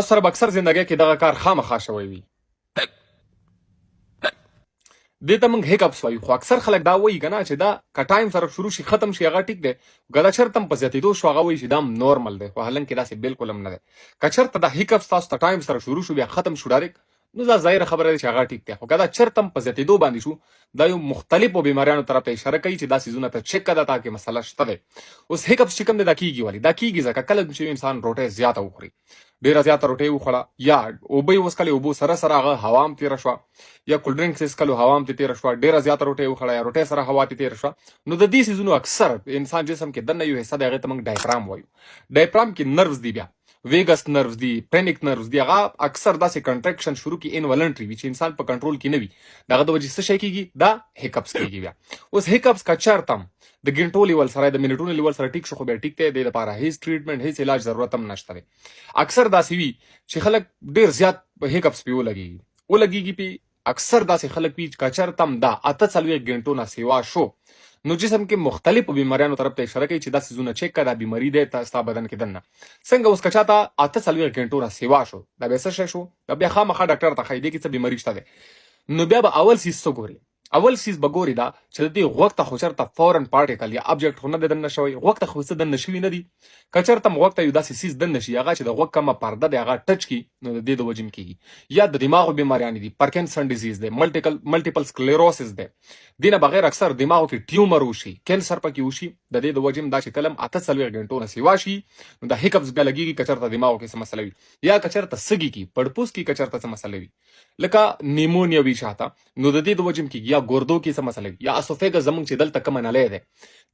تاسو سره به اکثر زندګۍ کې دغه کار خامخا شوی وي. دې ته موږ هیکپس وایو، خو اکثر خلک دا وایي که نه چې دا که ټایم سره شروع شي ختم شي هغه ټیک دی، که دا چېرته هم په زیاتېدو شو هغه وایي چې دا نورمل دی، خو حالانکې داسې بالکل هم نه دی. که چېرته دا هیکپس تاسو ته ټایم سره شروع شو بیا ختم شو ډایرکټ، نو دا ظاهره خبره ده چې هغه ټیک دی، خو که دا چېرته هم په زیاتېدو باندې شو دا یو مختلفو بیماریانو طرف ته اشاره کوي چې دا څیزونه ته چیک کړه تاکې مسله شته دی. اوس هیکپس چې کوم دی دا کیږي ولې؟ دا کیږي ځکه کله چې انسان روټۍ زیاته وخوري، ډېره زیاته روټۍ وخوړه، یا اوبه یې وڅښلې، اوبو سره سره هغه هوا هم تېره شوه، یا کولډ ډرنکس یې څښلو هوا هم ترې تېره شوه، ډېره زیاته روټۍ وخوړه یا روټۍ سره هوا ترې تېره شوه، نو د دې څیزونو اکثر انسان جسم کې دننه یو حصه دی هغې ته موږ ډایفرام وایو. ډایفرام کې نروز دی، بیا ویګس نروز دی، پینیک نروز دی، هغه اکثر داسې کنټریکشن شروع کی انولنټري وي چې انسان په کنټرول کې نه وي، دغه د وجې څه شی کېږي؟ دا هیکپس کېږي. بیا اوس هیکپس که چېرته هم د ګنټو لیول سره د منټونو لیول سره ټیک شو خو بیا ټیک دی، دې لپاره هیڅ ټریټمنټ هیڅ علاج ضرورت هم نشته دی. اکثر داسې وي چې خلک ډېر زیات هیکپس پې ولګېږي پې، اکثر داسې خلک وي چې که چېرته هم دا 48 غنټو نه سیوا شو نو جسم کې مختلفو بیماریانو طرف ته اشاره کوي چې دا څیزونه چیک کړه، دا بیماري دی ستا بدن کې دننه. څنګه اوس که چاته 48 غنټو نه سیوا شو دا بیا څه شی شو؟ دا بیا خامخا ډاکټر ته ښایي دې کې څه بیماري شته دی. نو بیا به اول سیز څه ګوري؟ اول سیز به ګوري دا چې د دې غوږ ته خو چېرته فورن پارټیکل یا ابجکټ خو نه دی دننه شوی، غوږ ته خو څه دننه شوي نه دي. که چېرته هم غوږ ته یو داسې سیز دننه شي هغه چې د غوږ کومه پرده دی هغه ټچ کړي نو د دې د وجې هم کېږي. یا د دماغو بیماریانې دي، پارکنسن ډیزیز دی، ملټیپل سکلیروسس دی، دې نه بغیر اکثر دماغو کې ټیومر وشي، کینسر پکې وشي، د دې د وجې هم دا چې کله هم 48 غنټو نه سیوا شي نو دا هیکپس بیا لګېږي. که چېرته دماغو کې څه مسله وي، یا که چېرته سږي کې پړپوس کې که چېرته څه مسله وي لکه نیمونیا وي شاته، نو د دې د وجې هم کېږي. یا ګردو کې څه مسله وي، یا اسوفیګس زموږ چې دلته کومه نلی دی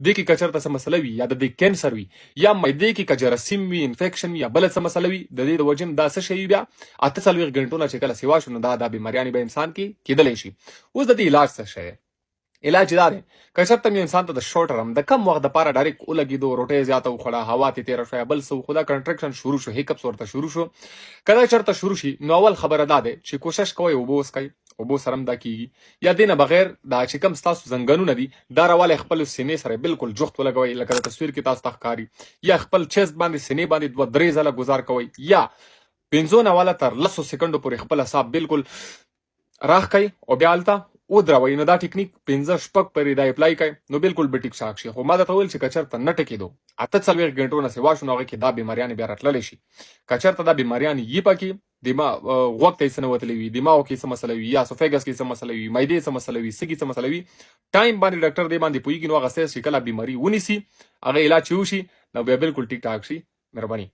دې کې که چېرته څه مسله وي، یا د دې کینسر وي، یا معدې کې که جراثیم وي، انفیکشن وي، یا بله څه مسله وي، د دې د وجې هم دا څه شی وي بیا 48 غنټو نه چې کله سیوا شو نو دا بیماریانې به انسان کې کېدلی شي. اوس د دې علاج څه شی دی؟ علاج دا دی که چېرته یو انسان ته د شورټ ټرم د کم وخت دپاره ډایرکټ ولګېدو، روټۍ زیاته وخوړه، هوا ترې تېره شوه یا بل څه وخو، دا کنټرکشن شروع شو، هیکپس ورته شروع شو. که دا چېرته شروع شي نو اول خبره دا دی چې کوشش کوئ اوبه وڅښئ، اوبو سره هم دا کېږي. یا دې نه بغیر دا چې کوم ستاسو زنګنونه دي دا راوالی خپل سینې سره بالکل جفت ولګوئ لکه د تصویر کې تاسو ته ښکاري، یا خپل چیست باندې سینې باندې 2-3 ځله ګزار کوئ، یا 15 نه والا تر 10 سکندو پورې خپل اعصاب بالکل راښکئ او بیا هلته ودروئ. نو دا ټیکنیک 15-16 پورې دا اپلای کړئ نو بالکل به ټیک شاک شي. خو ما درته وویل چې که چېرته نه ټکېدو 48 غنټو نه سیوا شو نو هغې کې دا بیماریانې بیا راتللی شي. که چېرته دا بیماریانې یي پکې غوږ ته یې څه نه وتلی وي، دماغو کې څه مسله وي، یا اسوفیګس کې څه مسله وي، معدې څه مسله وي، سږي څه مسله وي، ټایم باندې ډاکټر دې باندې پوهېږي نو هغه سیز چې کله بیماري ونیسي هغه علاج چې وشي نو بیا بالکل ټیک ټاک شي. مهرباني.